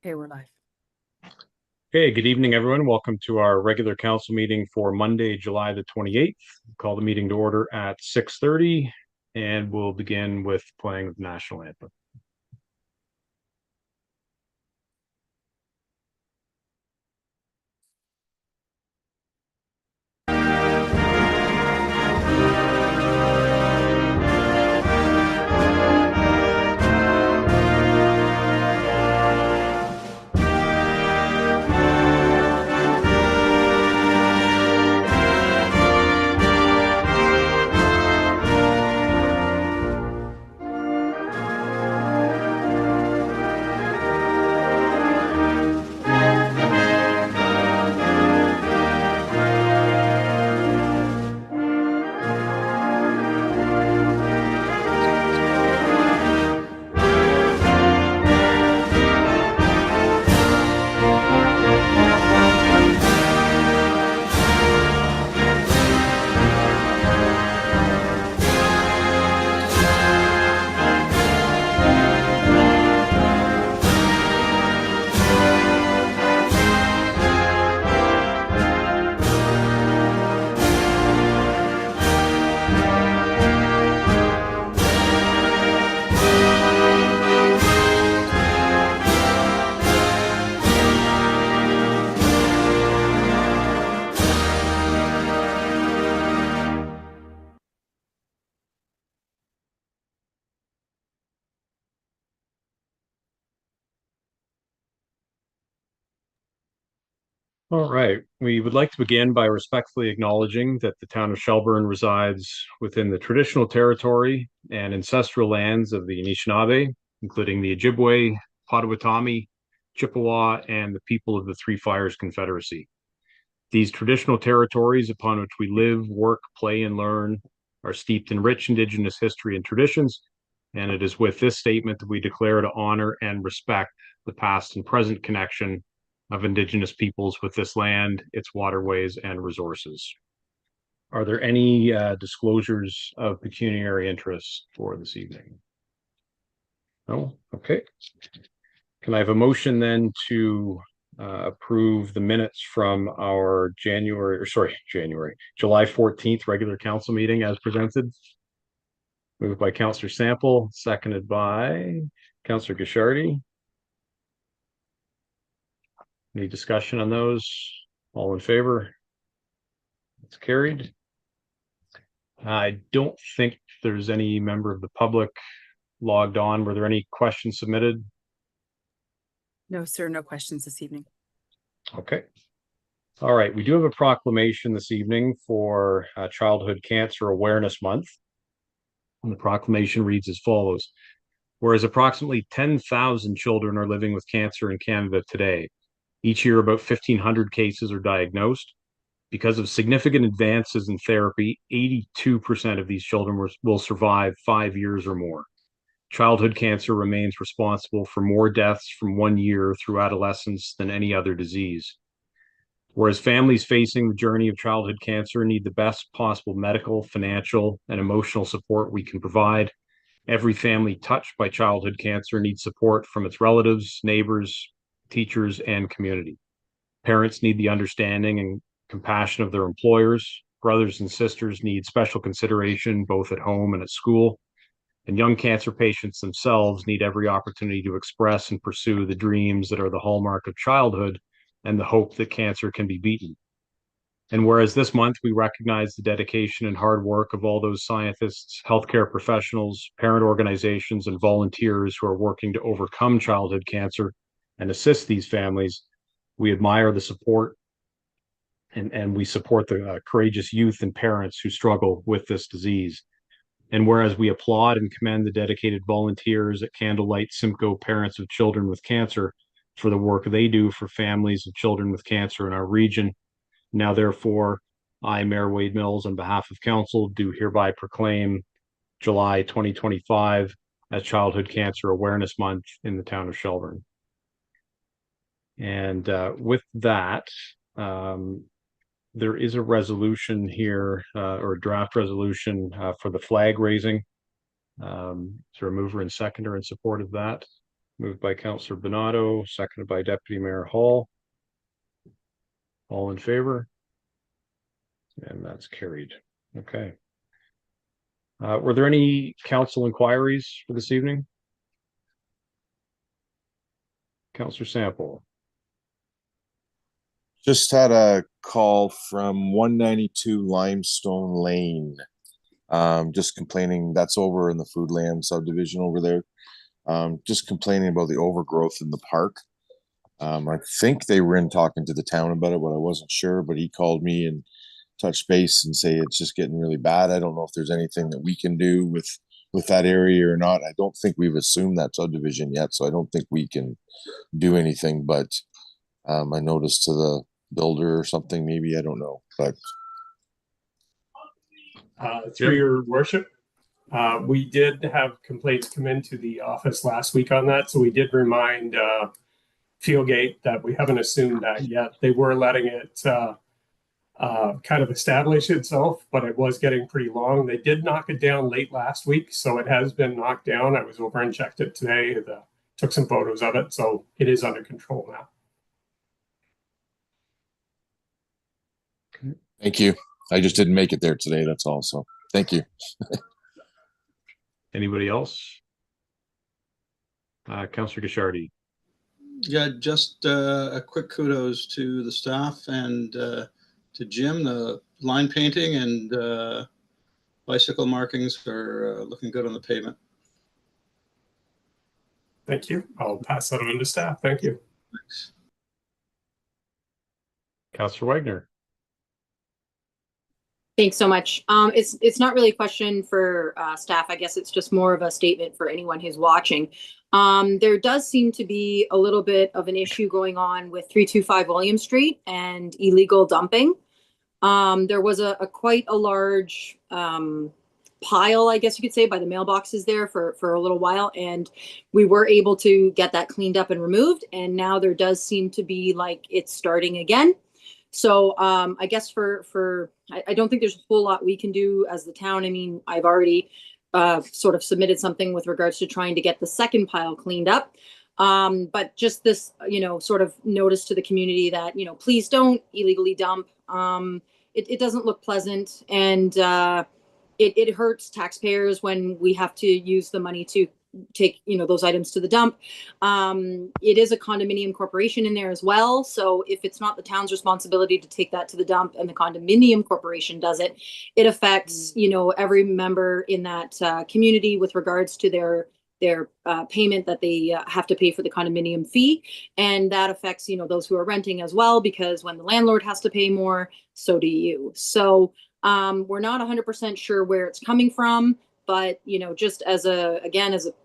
Okay, we're live. Okay, good evening, everyone. Welcome to our regular council meeting for Monday, July the 28th. Call the meeting to order at 6:30, and we'll begin with playing the national anthem. All right, we would like to begin by respectfully acknowledging that the town of Shelburne resides within the traditional territory and ancestral lands of the Anishinaabe, including the Ojibwe, Potawatomi, Chippewa, and the people of the Three Fires Confederacy. These traditional territories upon which we live, work, play, and learn are steeped in rich Indigenous history and traditions, and it is with this statement that we declare to honor and respect the past and present connection of Indigenous peoples with this land, its waterways, and resources. Are there any disclosures of pecuniary interest for this evening? No? Okay. Can I have a motion then to approve the minutes from our July 14th regular council meeting as presented? Moved by Councillor Sample, seconded by Councillor Guichardi. Any discussion on those? All in favor? It's carried. I don't think there's any member of the public logged on. Were there any questions submitted? No, sir, no questions this evening. Okay. All right, we do have a proclamation this evening for Childhood Cancer Awareness Month. And the proclamation reads as follows. Whereas approximately 10,000 children are living with cancer in Canada today, each year about 1,500 cases are diagnosed. Because of significant advances in therapy, 82% of these children will survive 5 years or more. Childhood cancer remains responsible for more deaths from 1 year through adolescence than any other disease. Whereas families facing the journey of childhood cancer need the best possible medical, financial, and emotional support we can provide, every family touched by childhood cancer needs support from its relatives, neighbors, teachers, and community. Parents need the understanding and compassion of their employers. Brothers and sisters need special consideration both at home and at school. And young cancer patients themselves need every opportunity to express and pursue the dreams that are the hallmark of childhood and the hope that cancer can be beaten. And whereas this month we recognize the dedication and hard work of all those scientists, healthcare professionals, parent organizations, and volunteers who are working to overcome childhood cancer and assist these families, we admire the support and we support the courageous youth and parents who struggle with this disease. And whereas we applaud and commend the dedicated volunteers at Candlelight Simcoe Parents of Children with Cancer for the work they do for families of children with cancer in our region, now therefore, I, Mayor Wade Mills, on behalf of council, do hereby proclaim July 2025 as Childhood Cancer Awareness Month in the town of Shelburne. And with that, there is a resolution here, or a draft resolution for the flag raising. Is there a mover and seconder in support of that moved by Councillor Bernardo, seconded by Deputy Mayor Hall. All in favor? And that's carried. Okay. Were there any council inquiries for this evening? Councillor Sample. Just had a call from 192 Limestone Lane. Just complaining, that's over in the Foodland subdivision over there. Just complaining about the overgrowth in the park. I think they were in talking to the town about it, but I wasn't sure, but he called me and touched base and say it's just getting really bad. I don't know if there's anything that we can do with that area or not. I don't think we've assumed that subdivision yet, so I don't think we can do anything, but I noticed to the builder or something, maybe, I don't know, but through your worship, we did have complaints come into the office last week on that, so we did remind Fieldgate that we haven't assumed that yet. They were letting it kind of establish itself, but it was getting pretty long. They did knock it down late last week, so it has been knocked down. I was over and checked it today, took some photos of it, so it is under control now. thank you. I just didn't make it there today, that's all, so thank you. Anybody else? Councillor Gishardi. Yeah, just a quick kudos to the staff and to Jim. The line painting and bicycle markings are looking good on the pavement. Thank you. I'll pass that on to staff. Thank you. Thanks. Councillor Wagner. Thanks so much. It's not really a question for staff. I guess it's just more of a statement for anyone who's watching. There does seem to be a little bit of an issue going on with 325 William Street and illegal dumping. There was a quite a large pile, I guess you could say, by the mailboxes there for a little while, and we were able to get that cleaned up and removed. And now there does seem to be like it's starting again. So I guess I don't think there's a whole lot we can do as the town. I mean, I've already sort of submitted something with regards to trying to get the second pile cleaned up. But just this, sort of notice to the community that, please don't illegally dump. It doesn't look pleasant, and it hurts taxpayers when we have to use the money to take those items to the dump. It is a condominium corporation in there as well, so if it's not the town's responsibility to take that to the dump and the condominium corporation does it, it affects every member in that community with regards to their payment that they have to pay for the condominium fee, and that affects those who are renting as well, because when the landlord has to pay more, so do you. So we're not 100% sure where it's coming from, but just as a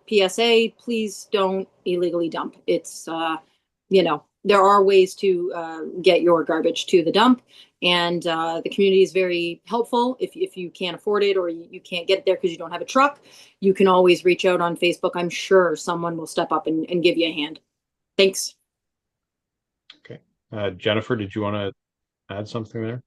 PSA, please don't illegally dump. It's there are ways to get your garbage to the dump, and the community is very helpful. If you can't afford it or you can't get it there because you don't have a truck, you can always reach out on Facebook. I'm sure someone will step up and give you a hand. Thanks. Okay. Jennifer, did you want to add something there?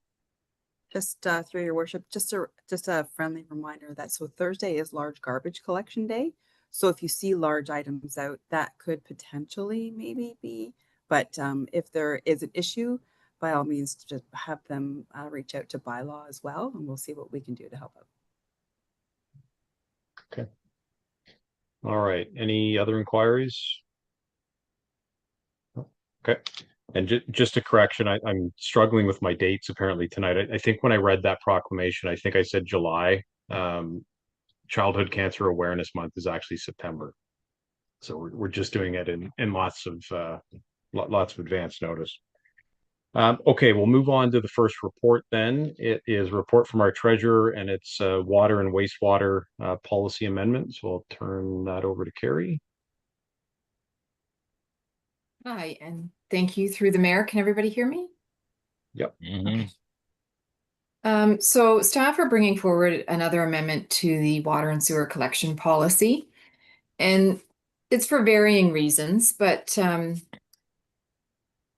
Just through your worship, just a friendly reminder that Thursday is large garbage collection day. So if you see large items out, that could potentially maybe be, but if there is an issue, by all means, just have them reach out to bylaw as well, and we'll see what we can do to help out. Okay. All right. Any other inquiries? Okay. And just a correction, I'm struggling with my dates apparently tonight. I think when I read that proclamation, I think I said July. Childhood Cancer Awareness Month is actually September. So we're just doing it in lots of advance notice. Okay, we'll move on to the first report then. It is a report from our treasurer, and it's water and wastewater policy amendment. So I'll turn that over to Carrie. Hi, and thank you through the mayor. Can everybody hear me? Yep. Okay. So staff are bringing forward another amendment to the water and sewer collection policy, and it's for varying reasons, but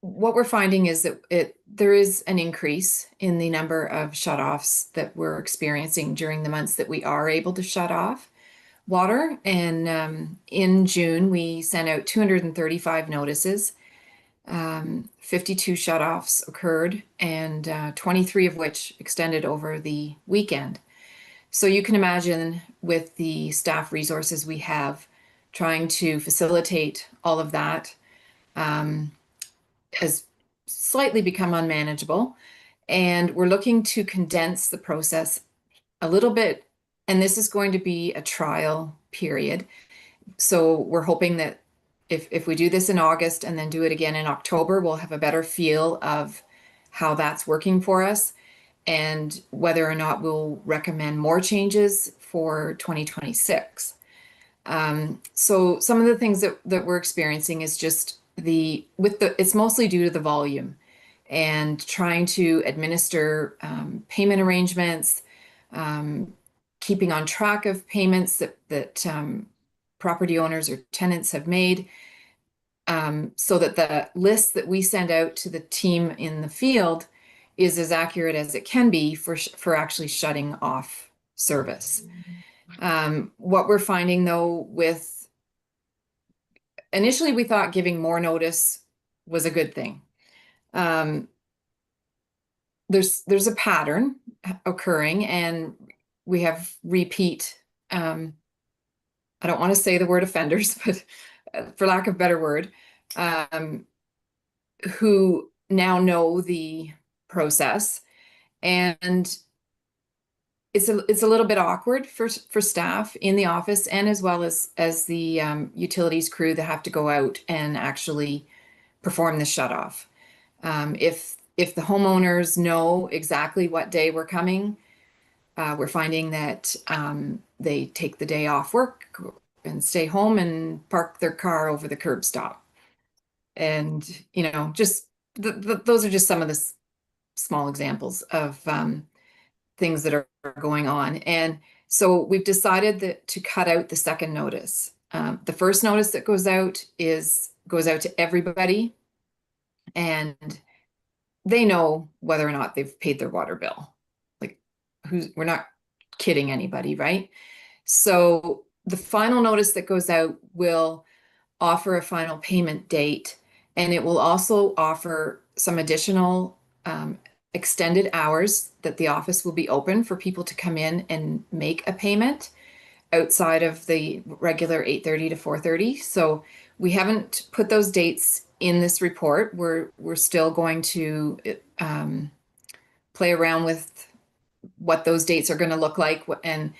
what we're finding is that there is an increase in the number of shutoffs that we're experiencing during the months that we are able to shut off. water. And in June, we sent out 235 notices. 52 shutoffs occurred, and 23 of which extended over the weekend. So you can imagine, with the staff resources we have, trying to facilitate all of that has slightly become unmanageable. And we're looking to condense the process a little bit. And this is going to be a trial period. So we're hoping that if we do this in August and then do it again in October, we'll have a better feel of how that's working for us and whether or not we'll recommend more changes for 2026. So some of the things that we're experiencing is just it's mostly due to the volume and trying to administer payment arrangements, keeping on track of payments that property owners or tenants have made, so that the list that we send out to the team in the field is as accurate as it can be for actually shutting off service. What we're finding, though, initially we thought giving more notice was a good thing. There's a pattern occurring, and we have repeat, I don't want to say the word offenders, but for lack of a better word, who now know the process, and it's a little bit awkward for staff in the office, and as well as the utilities crew that have to go out and actually perform the shutoff. If the homeowners know exactly what day we're coming, we're finding that they take the day off work and stay home and park their car over the curb stop. And, just those are just some of the small examples of things that are going on. And so we've decided to cut out the second notice. The first notice that goes out to everybody, and they know whether or not they've paid their water bill. Like, we're not kidding anybody, right? So the final notice that goes out will offer a final payment date, and it will also offer some additional extended hours that the office will be open for people to come in and make a payment outside of the regular 8:30 to 4:30. So we haven't put those dates in this report. We're still going to play around with what those dates are going to look like. And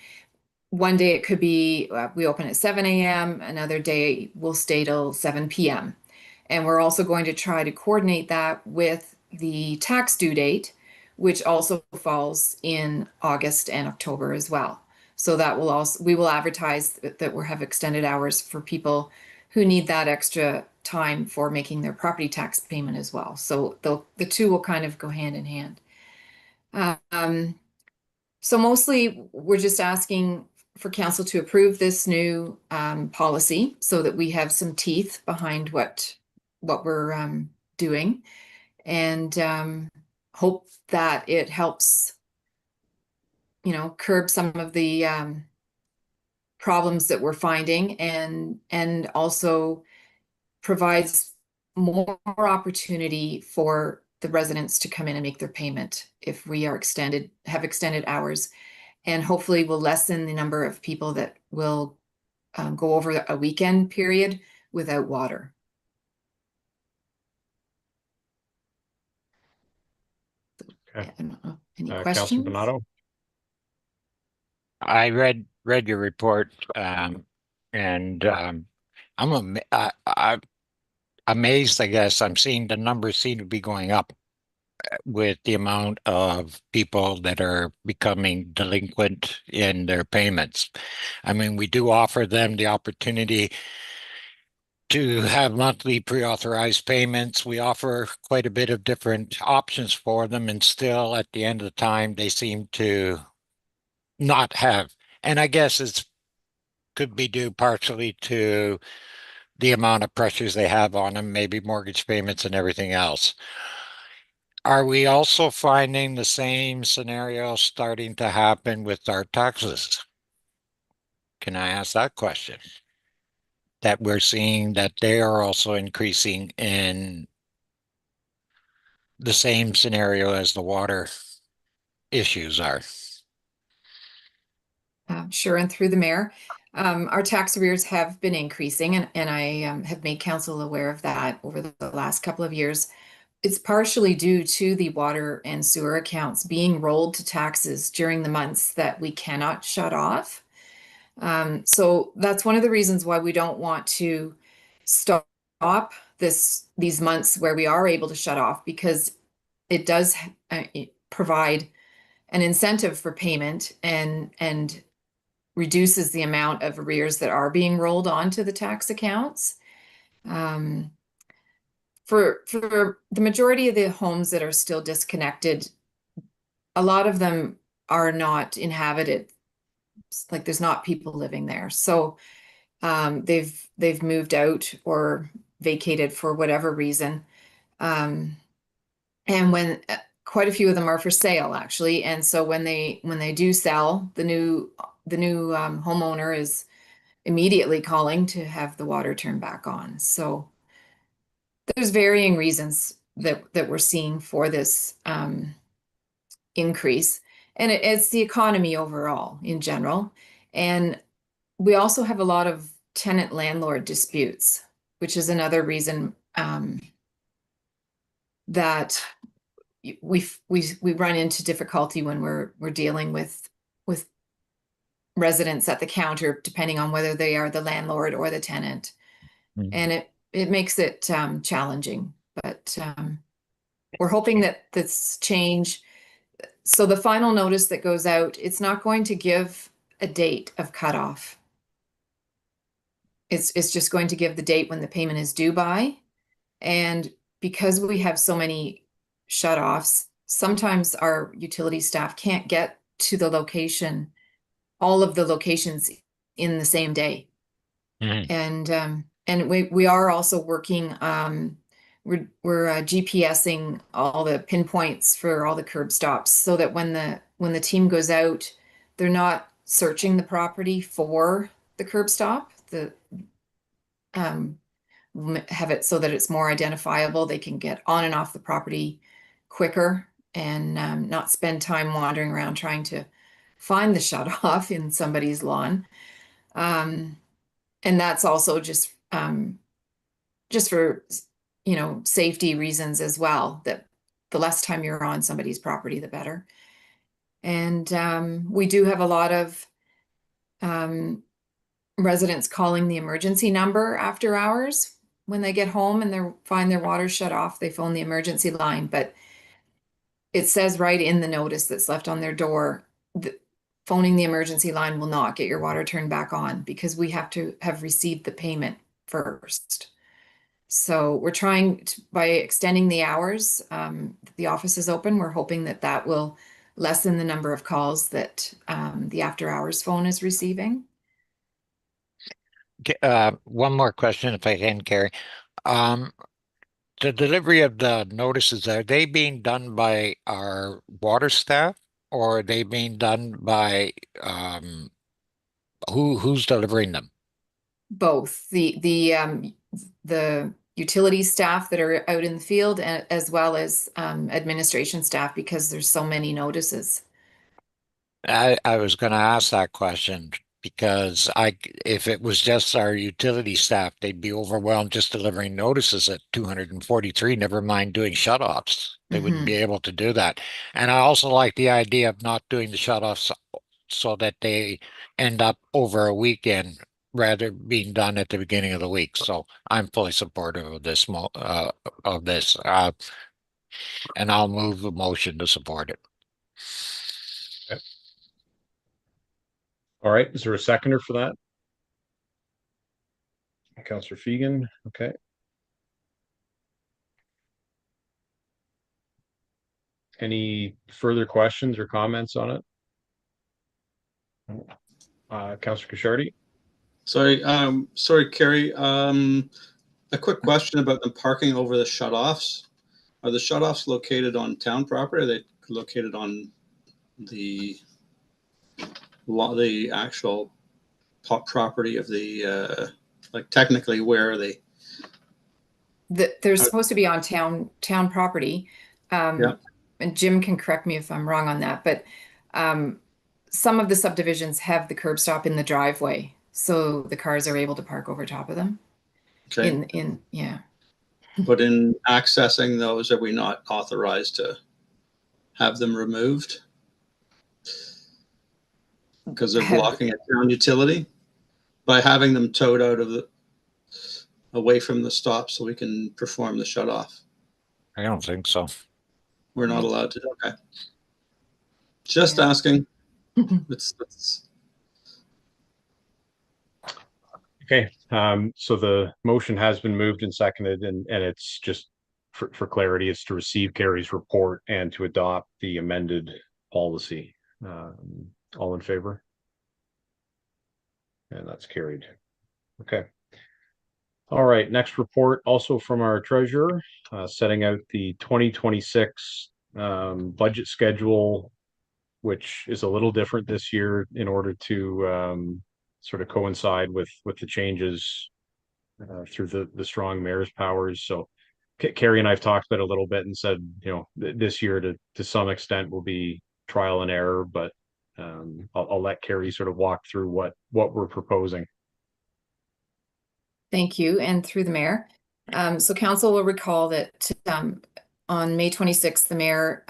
one day it could be we open at 7 a.m. Another day we'll stay till 7 p.m. And we're also going to try to coordinate that with the tax due date, which also falls in August and October as well. So that we will advertise that we have extended hours for people who need that extra time for making their property tax payment as well. So the two will kind of go hand in hand. So mostly we're just asking for council to approve this new policy so that we have some teeth behind what we're doing, and hope that it helps, curb some of the problems that we're finding, and also provides more opportunity for the residents to come in and make their payment if we have extended hours, and hopefully will lessen the number of people that will go over a weekend period without water. Okay. I don't know. Any Councilor questions? Donato? I read your report, and I'm amazed. I guess I'm seeing the numbers seem to be going up with the amount of people that are becoming delinquent in their payments. I mean, we do offer them the opportunity to have monthly pre-authorized payments. We offer quite a bit of different options for them, and still at the end of the time, they seem to not have. And I guess could be due partially to the amount of pressures they have on them, maybe mortgage payments and everything else. Are we also finding the same scenario starting to happen with our taxes? Can I ask that question? That we're seeing that they are also increasing in the same scenario as the water issues are. Sure, and through the mayor, our tax arrears have been increasing, and I have made council aware of that over the last couple of years. It's partially due to the water and sewer accounts being rolled to taxes during the months that we cannot shut off. So that's one of the reasons why we don't want to stop these months where we are able to shut off, because it does provide an incentive for payment and reduces the amount of arrears that are being rolled onto the tax accounts. For the majority of the homes that are still disconnected, a lot of them are not inhabited. Like there's not people living there. So they've moved out or vacated for whatever reason. And when quite a few of them are for sale actually. And so when they do sell, the new homeowner is immediately calling to have the water turned back on. So there's varying reasons that we're seeing for this increase, and it's the economy overall in general. And we also have a lot of tenant landlord disputes, which is another reason that we run into difficulty when we're dealing with residents at the counter, depending on whether they are the landlord or the tenant. Mhm. And it makes it challenging, but we're hoping that this change. So the final notice that goes out, it's not going to give a date of cutoff. It's just going to give the date when the payment is due by. And because we have so many shutoffs, sometimes our utility staff can't get to the location, all of the locations in the same day. Mhm. And we are also working, we're GPSing all the pinpoints for all the curb stops, so that when the team goes out, they're not searching the property for the curb stop. Have it so that it's more identifiable. They can get on and off the property quicker and not spend time wandering around trying to find the shut off in somebody's lawn. And that's also just for, safety reasons as well, that the less time you're on somebody's property, the better. And we do have a lot of residents calling the emergency number after hours. When they get home and they find their water shut off, they phone the emergency line, but it says right in the notice that's left on their door that phoning the emergency line will not get your water turned back on, because we have to have received the payment first. So we're trying to, by extending the hours, the office is open. We're hoping that will lessen the number of calls that the after hours phone is receiving. One more question, if I can, Carrie. The delivery of the notices, are they being done by our water staff, or are they being done by who's delivering them? Both the utility staff that are out in the field, as well as administration staff, because there's so many notices. I was going to ask that question, because if it was just our utility staff, they'd be overwhelmed just delivering notices at 243, never mind doing shutoffs. They wouldn't be able to do that. And I also like the idea of not doing the shutoffs so that they end up over a weekend, rather being done at the beginning of the week. So I'm fully supportive of this, and I'll move the motion to support it. All right, is there a seconder for that? Councillor Fegan, okay. Any further questions or comments on it? Councillor Cusharty? Sorry, Carrie. A quick question about the parking over the shutoffs. Are the shutoffs located on town property? Are they located on the actual property of the, like technically where are they? They're supposed to be on town property. Yeah. And Jim can correct me if I'm wrong on that, but some of the subdivisions have the curb stop in the driveway, so the cars are able to park over top of them. Okay. Yeah. But in accessing those, are we not authorized to have them removed? Because they're blocking a town utility by having them towed out of away from the stop so we can perform the shut off. I don't think so. We're not allowed to. Okay. Just Yeah. asking. It's Okay, so the motion has been moved and seconded, and it's just for clarity, it's to receive Carrie's report and to adopt the amended policy. All in favor? And that's carried. Okay. All right, next report, also from our treasurer, setting out the 2026 budget schedule, which is a little different this year in order to sort of coincide with the changes through the strong mayor's powers. So Carrie and I've talked about it a little bit and said, you know, this year to some extent will be trial and error, but I'll let Carrie sort of walk through what we're proposing. Thank you, and through the mayor. So council will recall that on May 26th, the mayor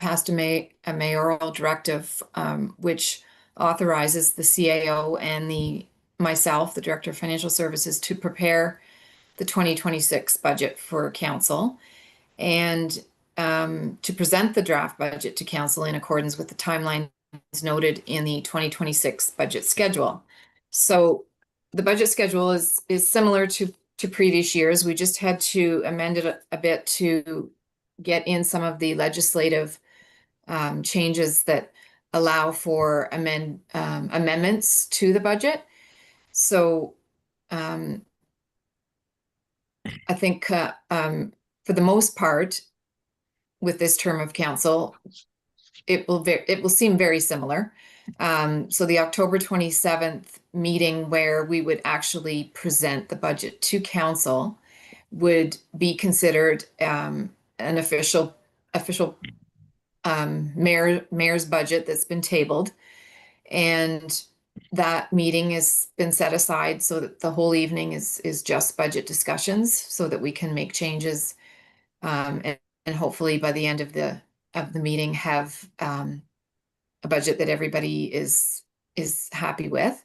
passed a mayoral directive which authorizes the CAO and myself, the Director of Financial Services, to prepare the 2026 budget for council and to present the draft budget to council in accordance with the timelines noted in the 2026 budget schedule. So the budget schedule is similar to previous years. We just had to amend it a bit to get in some of the legislative changes that allow for amendments to the budget. So I think for the most part, with this term of council, it will seem very similar. So the October 27th meeting where we would actually present the budget to council would be considered an official mayor's budget that's been tabled, and that meeting has been set aside so that the whole evening is just budget discussions, so that we can make changes and hopefully by the end of the meeting have a budget that everybody is happy with.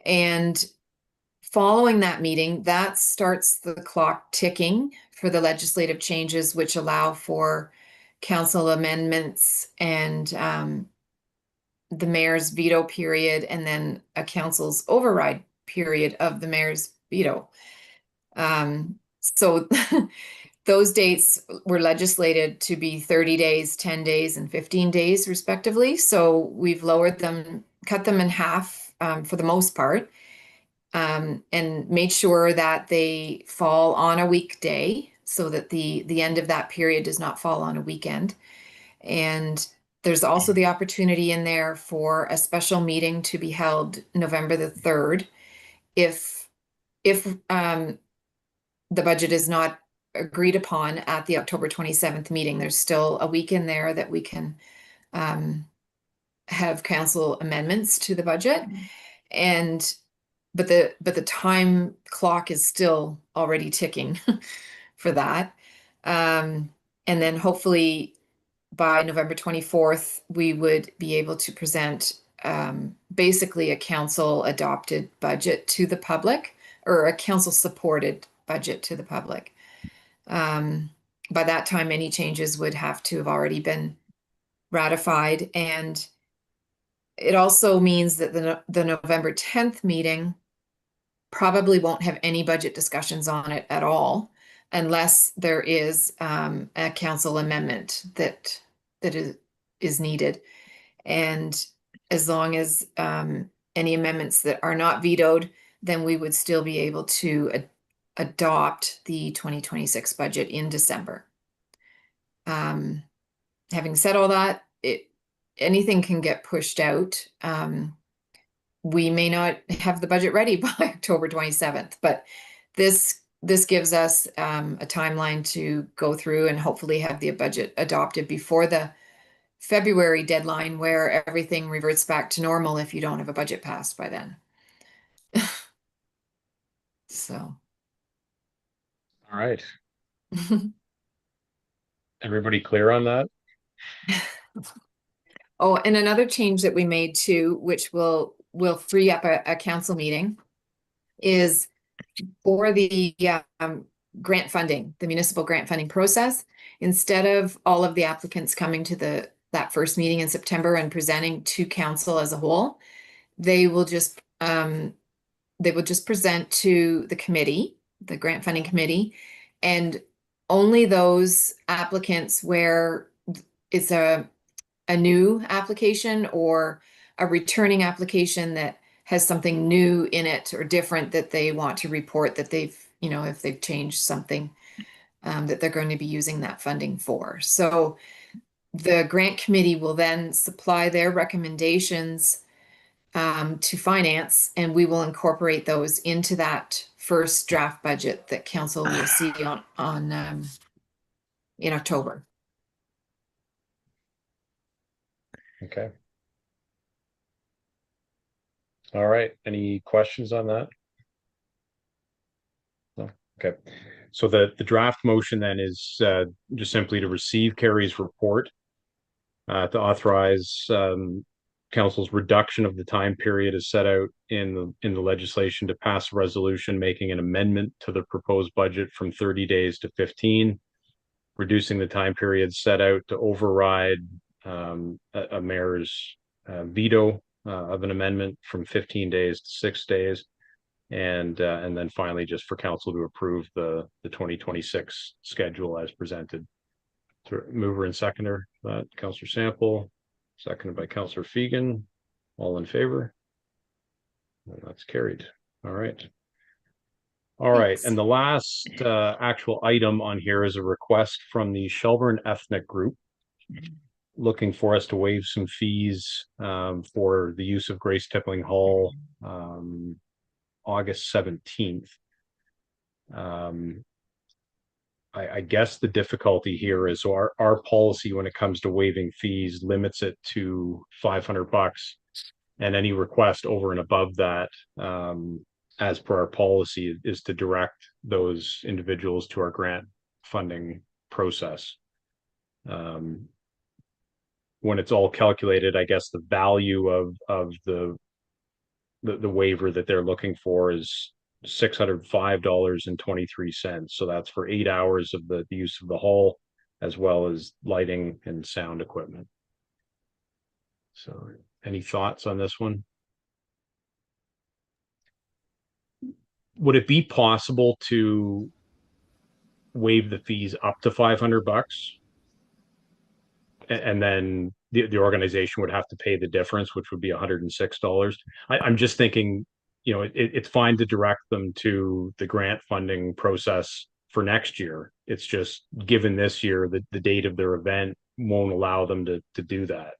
And following that meeting, that starts the clock ticking for the legislative changes which allow for council amendments and the mayor's veto period, and then a council's override period of the mayor's veto. So those dates were legislated to be 30 days, 10 days, and 15 days respectively. So we've lowered them, cut them in half for the most part, and made sure that they fall on a weekday so that the end of that period does not fall on a weekend. And there's also the opportunity in there for a special meeting to be held November the 3rd if the budget is not agreed upon at the October 27th meeting. There's still a week in there that we can have council amendments to the budget. And but the time clock is still already ticking for that. And then hopefully by November 24th, we would be able to present basically a council adopted budget to the public, or a council supported budget to the public. By that time, any changes would have to have already been ratified. And it also means that the November 10th meeting probably won't have any budget discussions on it at all, unless there is a council amendment that is needed. And as long as any amendments that are not vetoed, then we would still be able to adopt the 2026 budget in December. Having said all that, anything can get pushed out. we may not have the budget ready by October 27th, but this gives us a timeline to go through and hopefully have the budget adopted before the February deadline, where everything reverts back to normal if you don't have a budget passed by then. So. All right. Everybody clear on that? Oh, and another change that we made too, which will free up a council meeting, is for the grant funding, the municipal grant funding process. Instead of all of the applicants coming to that first meeting in September and presenting to council as a whole, they will just present to the committee, the grant funding committee, and only those applicants where it's a new application or a returning application that has something new in it or different that they want to report that they've, if they've changed something, that they're going to be using that funding for. So the grant committee will then supply their recommendations to finance, and we will incorporate those into that first draft budget that council will see on in October. Okay. All right. Any questions on that? No. Okay. So the draft motion then is just simply to receive Carrie's report, to authorize council's reduction of the time period as set out in the legislation, to pass a resolution making an amendment to the proposed budget from 30 days to 15, reducing the time period set out, to override a mayor's veto of an amendment from 15 days to 6 days, and then finally just for council to approve the 2026 schedule as presented. So mover and seconder, Councillor Sample, seconded by Councillor Fegan. All in favor? And that's carried. All right. All right. Thanks. And the last actual item on here is a request from the Shelburne Ethnic Group, looking for us to waive some fees for the use of Grace Tippling Hall August 17th. I guess the difficulty here is our policy when it comes to waiving fees limits it to $500, and any request over and above that, as per our policy, is to direct those individuals to our grant funding process. When it's all calculated, I guess the value of the waiver that they're looking for is $605.23. So that's for 8 hours of the use of the hall, as well as lighting and sound equipment. So any thoughts on this one? Would it be possible to waive the fees up to $500? And then the organization would have to pay the difference, which would be $106. I'm just thinking, it's fine to direct them to the grant funding process for next year. It's just given this year, the date of their event won't allow them to do that.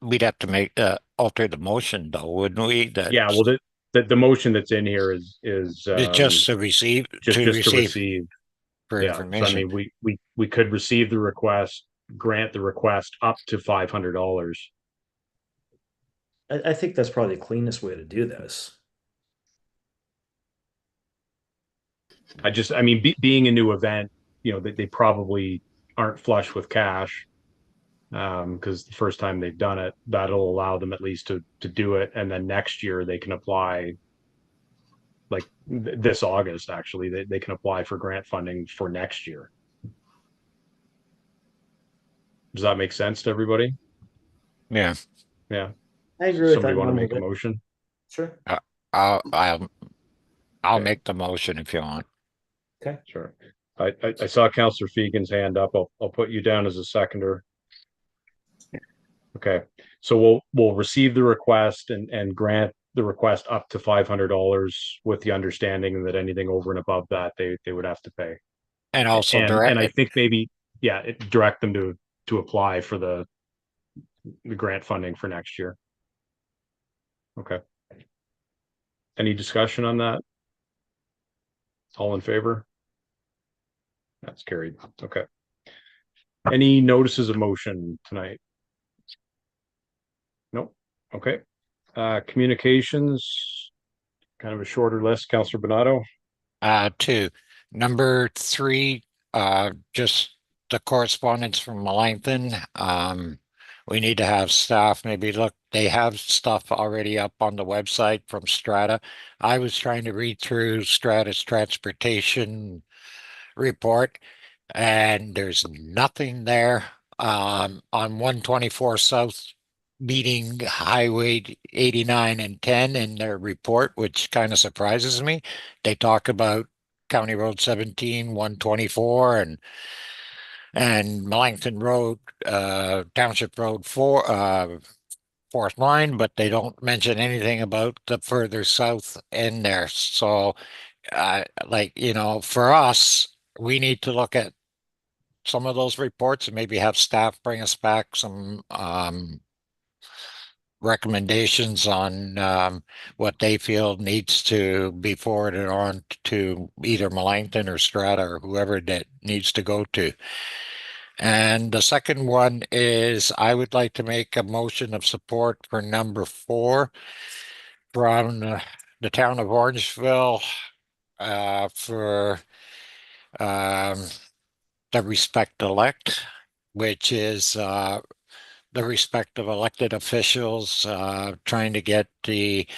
We'd have to make alter the motion though, wouldn't we? Yeah, well, the motion that's in here is it's just to receive just to receive for yeah. So, information. I mean, we could receive the request, grant the request up to $500. I think that's probably the cleanest way to do this. I mean, being a new event, they probably aren't flush with cash, because the first time they've done it, that'll allow them at least to do it, and then next year they can apply. Like this August, actually, they can apply for grant funding for next year. Does that make sense to everybody? Yeah. Yeah. I agree with Somebody that. want to one make a bit. motion? Sure. I'll Okay. make the motion if you want. Okay. Sure. I saw Councillor Fegan's hand up. I'll put you down as a seconder. Okay, so we'll receive the request and grant the request up to $500, with the understanding that anything over and above that they would have to pay. And also And I think maybe direct them to to apply for the grant funding for next year. Okay. Any discussion on that? All in favor? That's carried. Okay. Any notices of motion tonight? Nope. Okay. Communications, kind of a shorter list. Councillor Bernardo. 2. Number 3, just the correspondence from Melanchthon. We need to have staff maybe look, they have stuff already up on the website from Strata. I was trying to read through Strata's transportation report, and there's nothing there. On 124 South, meeting Highway 89 and 10 in their report, which kind of surprises me. They talk about County Road 17, 124, and Melanchthon Road, Township Road 4, fourth line, but they don't mention anything about the further south end there. So, like, you know, for us, we need to look at some of those reports and maybe have staff bring us back some recommendations on what they feel needs to be forwarded on to either Melanchthon or Strata or whoever that needs to go to. And the second one is I would like to make a motion of support for number 4 from the town of Orangeville for the Respect Elect, which is the respective elected officials trying to get the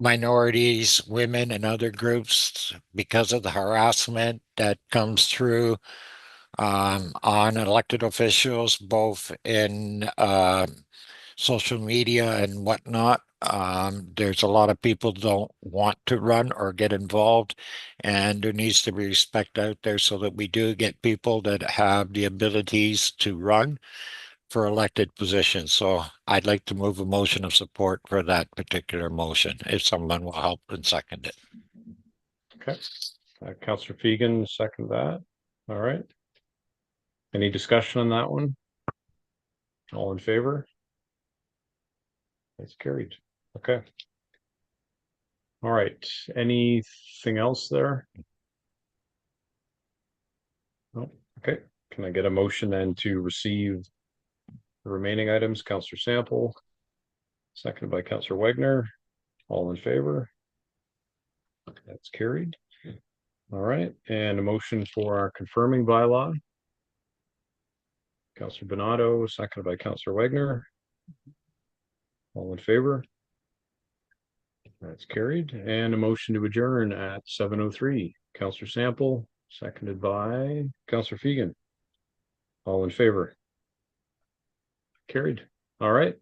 minorities, women, and other groups because of the harassment that comes through on elected officials, both in social media and whatnot. There's a lot of people don't want to run or get involved, and there needs to be respect out there so that we do get people that have the abilities to run for elected positions. So I'd like to move a motion of support for that particular motion, if someone will help and second it. Okay. Councillor Fegan, second that. All right. Any discussion on that one? All in favor? That's carried. Okay. All right. Anything else there? No. Okay. Can I get a motion then to receive the remaining items? Councillor Sample, seconded by Councillor Wagner. All in favor? That's carried. All right. And a motion for our confirming bylaw. Councillor Bernardo, seconded by Councillor Wagner. All in favor? That's carried. And a motion to adjourn at 7:03. Councillor Sample, seconded by Councillor Fegan. All in favor? Carried. All right.